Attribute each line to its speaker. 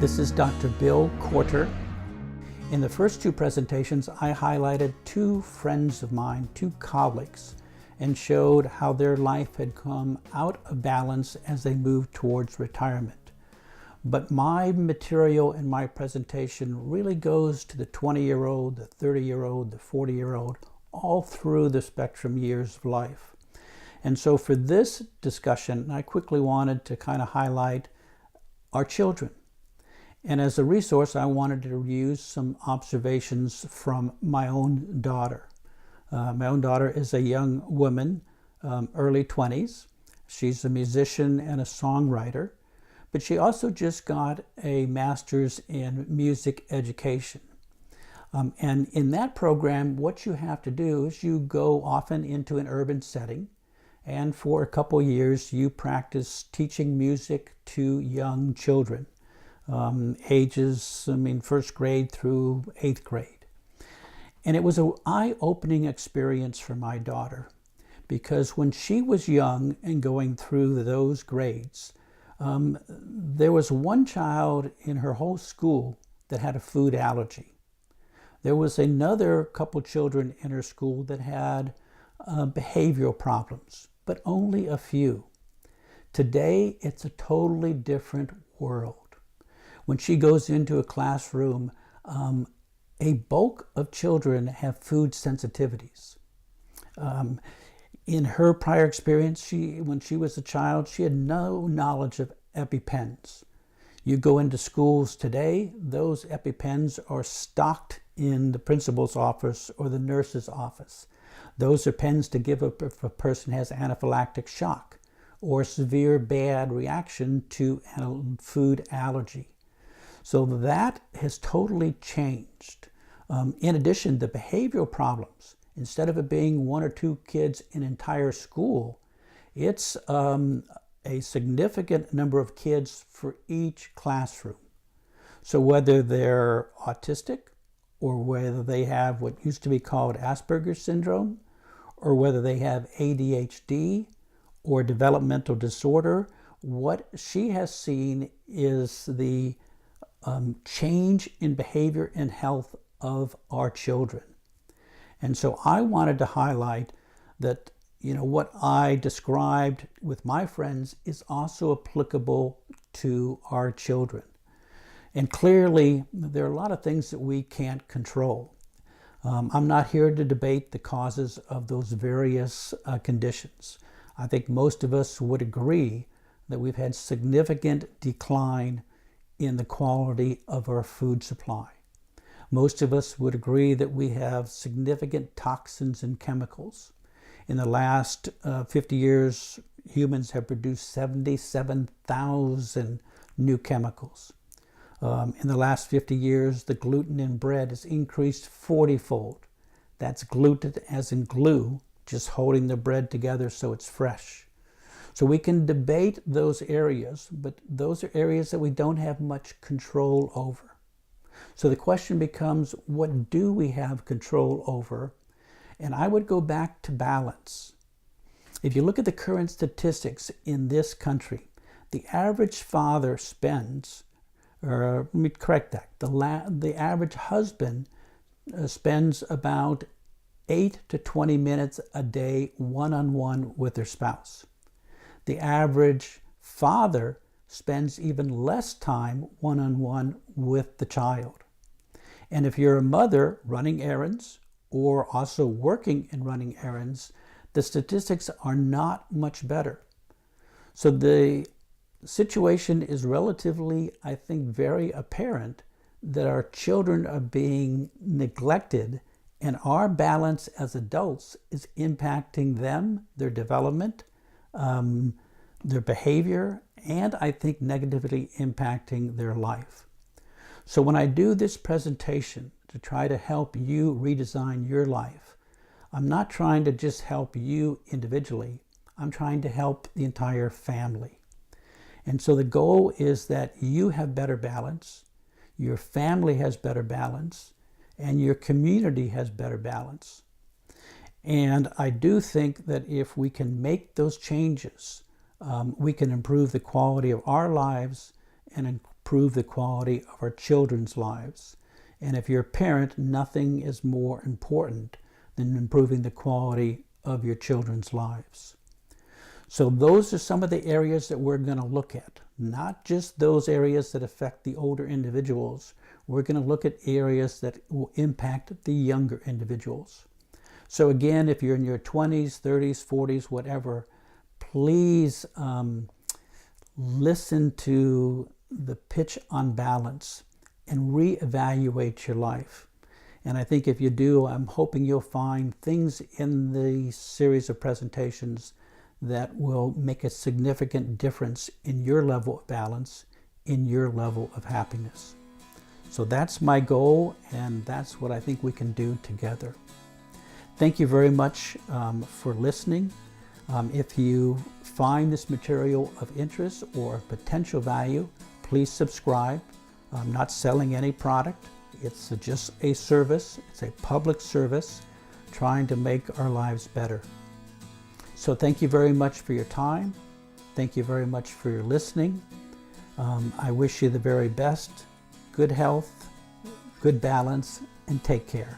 Speaker 1: This is Dr. Bill Corter. In the first two presentations, I highlighted two friends of mine, two colleagues, and showed how their life had come out of balance as they moved towards retirement. But my material in my presentation really goes to the 20-year-old, the 30-year-old, the 40-year-old, all through the spectrum years of life. And so for this discussion, I quickly wanted to kind of highlight our children. And as a resource, I wanted to use some observations from my own daughter. My own daughter is a young woman, early 20s. She's a musician and a songwriter, but she also just got a master's in music education. And in that program, what you have to do is you go often into an urban setting, and for a couple years, you practice teaching music to young children. Ages, first grade through 8th grade. And it was an eye-opening experience for my daughter, because when she was young and going through those grades, there was one child in her whole school that had a food allergy. There was another couple children in her school that had behavioral problems, but only a few. Today, it's a totally different world. When she goes into a classroom, a bulk of children have food sensitivities. In her prior experience, when she was a child, she had no knowledge of EpiPens. You go into schools today, those EpiPens are stocked in the principal's office or the nurse's office. Those are pens to give if a person has anaphylactic shock or severe bad reaction to food allergy. So that has totally changed. In addition, the behavioral problems, instead of it being one or two kids in an entire school, it's a significant number of kids for each classroom. So whether they're autistic, or whether they have what used to be called Asperger's syndrome, or whether they have ADHD or developmental disorder, what she has seen is the change in behavior and health of our children. And so I wanted to highlight that, what I described with my friends is also applicable to our children. And clearly, there are a lot of things that we can't control. I'm not here to debate the causes of those various conditions. I think most of us would agree that we've had significant decline in the quality of our food supply. Most of us would agree that we have significant toxins and chemicals. In the last 50 years, humans have produced 77,000 new chemicals. In the last 50 years, the gluten in bread has increased 40-fold. That's gluten as in glue, just holding the bread together so it's fresh. So we can debate those areas, but those are areas that we don't have much control over. So the question becomes, what do we have control over? And I would go back to balance. If you look at the current statistics in this country, the average father spends, or let me correct that, the average husband spends about 8 to 20 minutes a day one-on-one with their spouse. The average father spends even less time one-on-one with the child. And if you're a mother running errands or also working and running errands, the statistics are not much better. So the situation is relatively, I think, very apparent that our children are being neglected, and our balance as adults is impacting them, their development, their behavior, and I think negatively impacting their life. So when I do this presentation to try to help you redesign your life, I'm not trying to just help you individually, I'm trying to help the entire family. And so the goal is that you have better balance, your family has better balance, and your community has better balance. And I do think that if we can make those changes, we can improve the quality of our lives and improve the quality of our children's lives. And if you're a parent, nothing is more important than improving the quality of your children's lives. So those are some of the areas that we're going to look at. Not just those areas that affect the older individuals. We're going to look at areas that will impact the younger individuals. So again, if you're in your 20s, 30s, 40s, whatever, please listen to the pitch on balance and reevaluate your life. And I think if you do, I'm hoping you'll find things in the series of presentations that will make a significant difference in your level of balance, in your level of happiness. So that's my goal, and that's what I think we can do together. Thank you very much for listening. If you find this material of interest or potential value, please subscribe. I'm not selling any product. It's just a service. It's a public service trying to make our lives better. So thank you very much for your time. Thank you very much for your listening. I wish you the very best, good health, good balance, and take care.